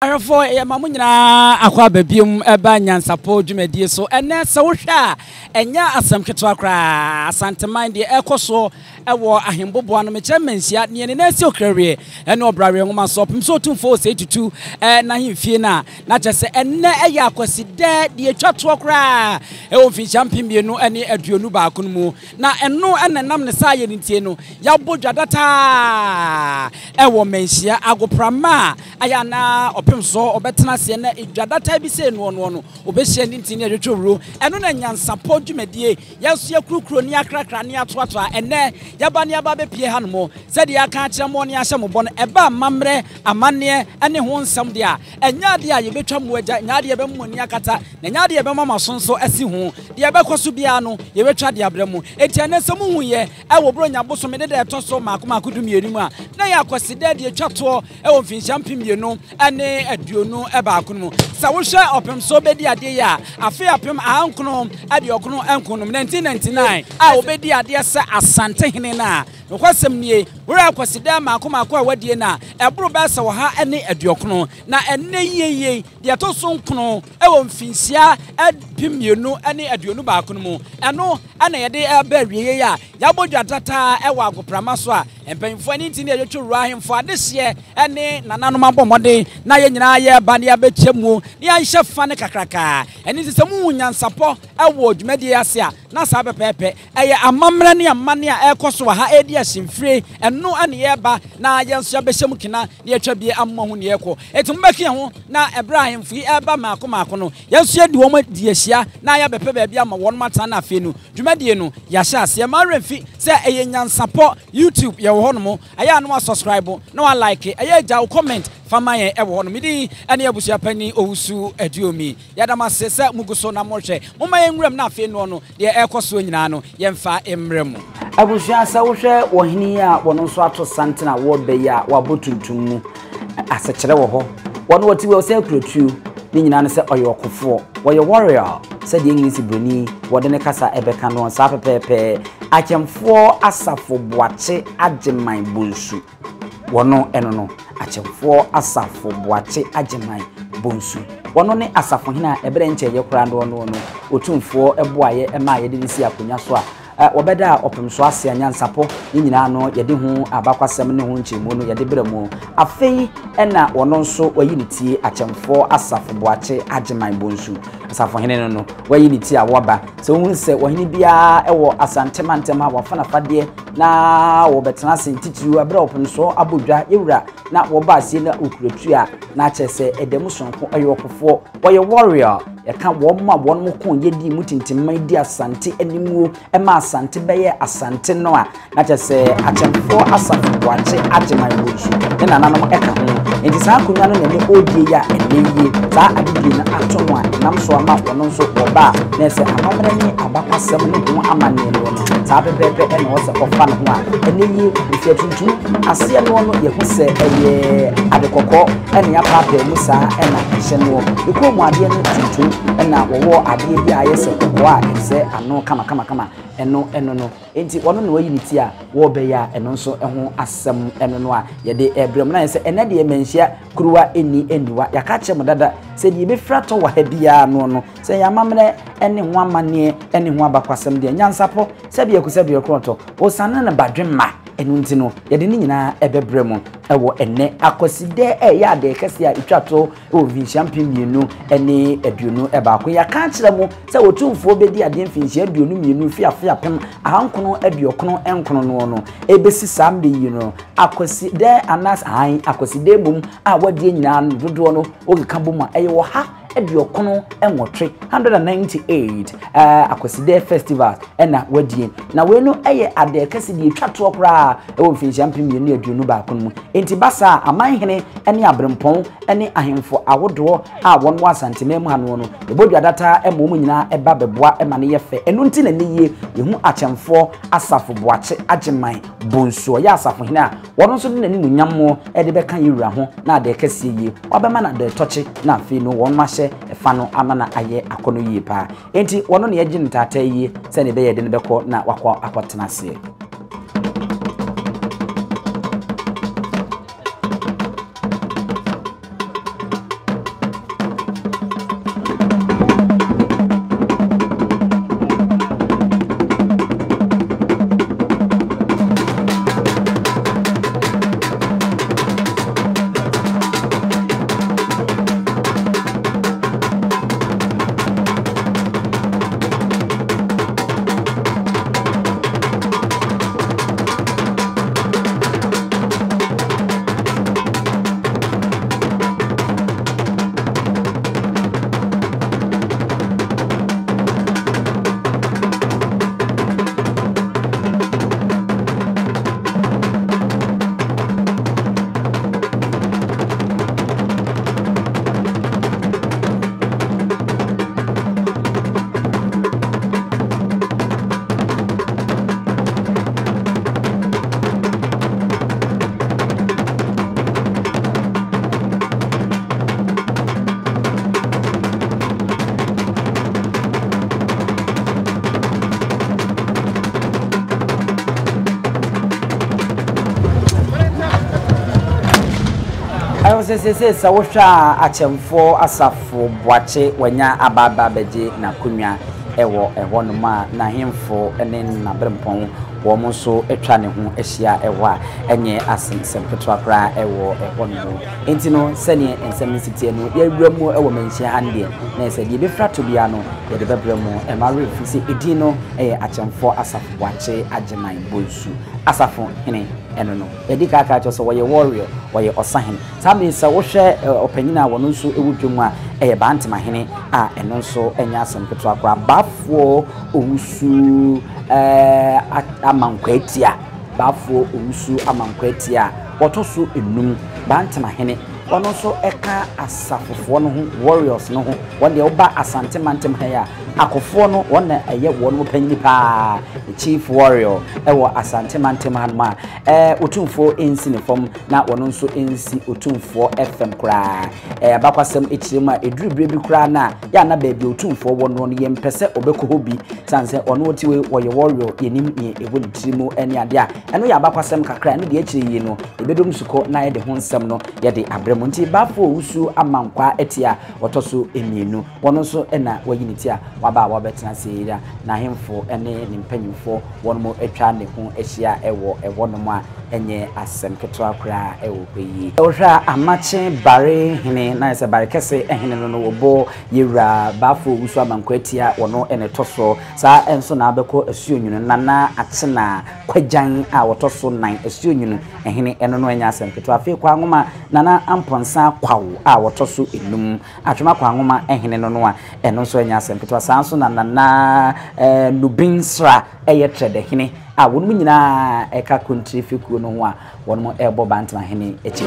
Arafo mamu nyina akwa babium eba NYANSAPO dwumadi so ene se wo hwa enya asam keto akra Asante mind ekoso ewo ahembobo no meche mensia ne na si okrawe ene obrawe ngoma so pim so tumfo se tutu na himfie na chese ene eya akwaside de atwato akra ewo fin champion bienu ene aduonu ba ko mu na eno ene nam ne sa ye ntie no ya bodwa data ewo mensia agoprama aya na opim so obetena se na edwadata bi se no obehia ni ntini adwotworo eno na NYANSAPO dwumadie yaso ya kurukuro ni akrakra ni atoato ene yaba ni aba be pie hanom se de aka akye mo ni ahye mo bon eba mamre amane ene ho nsam de a enya de a ye betwa mo agya nya de be mo ni akata na nya de be mama sonso asi ho de be kwaso bia no ye betwa de abremu etiane se mu hu ye ewo bro nya boso me de etoso makoma dumienu mu a na ya kwaside de atwato ewo mfinhyam pimienu ene aduonu eba akono sa wo hwe opem so bedi ade ya afi apem ahankono ade okono enkono 1999 a obedi ade se Asante hene na nokwasem nie wura kwaside makoma a wadie na ebro ba se wo ha ene aduokono na ene yeye de atoso nkono ewo mfinhyia pimienu ene aduonu ba akono mu eno ana ye de eba wieye ya yabodwa tata ewo agoprama so a empanyfo ani ntini adwotwo ahemfo adehye ene nananom abomode na ye nyina ye ba ne abechemu ne anhye fa ne kakraka eni se mu NYANSAPO ewo dwumadi ase a na sa bepepe eye amamra ne amane a ekoso ha edi ahemfire eno ane ye ba na ye nso abehemu kina ne atwa bie amma hu ne yeko etumbeki ho na Ibrahim fi eba mako no ye nso edi wo di ahia na ya bepe ba bia ma won mata na afenu dwumadi no ya hye ase ma remfi se eye NYANSAPO YouTube ye wo hono aya no subscribe no like aya ja comment fama ye ewo hono midi ene abusua pani owusu aduomi yadama sese muguso na mohwe moma ye nwuram na afi no de ekoso nyina no ye mfa emremu abusua sa wohwe wohini a wono so ato santena wo be ya wabotuntum mu asechire wo ho wono wati we se kurotu ni nyina no se oyokofo wo ye warrior se de English broni wo de ne kasa ebeka no sa pepepe Achemfour Asafo Boakye ageman bonsu wono eno no Achemfour Asafo Boakye ageman bonsu wono ne Asafohene a ebere nche ye kura no otumfo eboaye ema ye de si akonya so a obeda opem so ase NYANSAPO ni nyina no ye de hu abakwasem ne hu nchemu no ye de beremu afei ena wono nso wayinitie Achemfour Asafo Boakye ageman bonsu Asafohene no wayinitie awoba se hu se wohini bia ewo Asante mantema wafana fade na wo betena sentitu abra opem so abodwa yewura na wo ba asie na okuretu a na chese edemu sonko ayokofo woye warrior yeka wo ma won mo kon yedi mutintimman di Asante animu ema Asante beye Asante no a na chese Achemfour Asafo Boakye ageman bonsu ne nananom eka ho enti sa akonya no ne odie ya eneye sa adidie na atomo a nam so ama wono nso oba na se amamre ni abakwasem ne ho amane no sa pepepe ene wo se ofa no ho a eneye ifia tuntu ase no ye hu se eye adekoko ene ya papa mu sa ena hye no iko mu ade no tuntu ena wo ade bi aye se ko a se ano kama eno no enti wono no wayiniti a wo be ya eno nso eho asem eno no a ye de ebrem na se ene de menhia kuruwa eniwa yaka che modada se de be frato wa ha bia no se ya mamre ene ho amane ene ho abakwasem de NYANSAPO se bia ku se bia kroto o sanna na badwemma enu ntino ye de ni nyina ebebrem ewo ene akoside ya Adeakese a itwato o vinhyam pimienu ene aduonu eba ko yaka kire mu se wotumfo bedi ade mfinhyia aduonu mienu fi apem ahankono aduokono enkono no ebesi sambe yi no akoside anas akoside mum a wadie nyina dodo no ogeka bom a wo ha aduokono enwotwe 198 akoside festival ena wadie na we no eye Adeakese die twato kra ewo mfinhyia pimienu aduonu ba kono mu enti basa amanhene ene abrempon ene ahemfo awodo a won Asante memu hanu no ebodwa data emom nyina eba beboa ema ne yefe enu nti na niye yehu Achemfour Asafo Boakye ageman bonsu ya Asafohene a won nso de nani nunyam ede beka yewura ho na Adeakese yi obema na de toche na afi no won mahye efa no amana aye akono yi pa enti wono ne yegi ntata yi se ne be ye de ne beko na wakwa akotena se se wo hwa Achemfour Asafo Boakye wanya ababa beje na kunwa ewo no ma na Achemfour ene na brempon wo mo so etwa ne ho ehia ewa enye asensem ketwa kra ewo no enti no sene ensem sitie no ya wuramu ewo menhia hande na se de befra to bia no ye de bebremu e ma refisi edi no Achemfour Asafo Boakye ageman bonsu Asafohene eno no edika aka cho so wo ye warrior wo ye Osahene sabe se wo hwe opanyina wo no nso ewudwum a Bantamahene a eno nso enya asem ketwa kra Baffour owusu Amankwatia Baffour owusu Amankwatia wotoso enum Bantamahene ono so eka Asafofo no ho warriors no ho wonde oba Asante ha Akofo no wona eye wono panyi pa chief warrior ewo Asante ma otumfo ensi ne fom na wono nso ensi otumfo FM kra abakwasem echirema edurubire bi kra na ya na ba bi otumfo wono no yempese obekọ hobi sanse ono otiwe woye warrior yenim ye ewo tirimo ene ade a eno ya abakwasem kakra ne de echiri yi no ebedom suko na ye de ho nsem no ye de abremu nti Baffour usu amankwa etia otoso emienu wono nso ena wayiniti a waba wabetena seira na Achemfour ene ne mpanyimfo wono mo etwa ne ho ehia ewo no mo a enye asem ketwa kra ewo peyi ohwa amache bare hene na se bare kese ehene no wobo yewra Baffour usu amankwatia wono ene toso sa enso na abekọ asuonyunu nana atena kwajan a wotoso 9 asuonyunu ehene eno no enya asem ketwa fe kwa ngoma nana amponsa kwawo a wotoso enum atwema kwa ngoma ehene no a eno so enya asem ketwa sanso na nubinsra eye trede hene a wonu nyina eka country fikuo no ho a wono ebo Bantamahene echi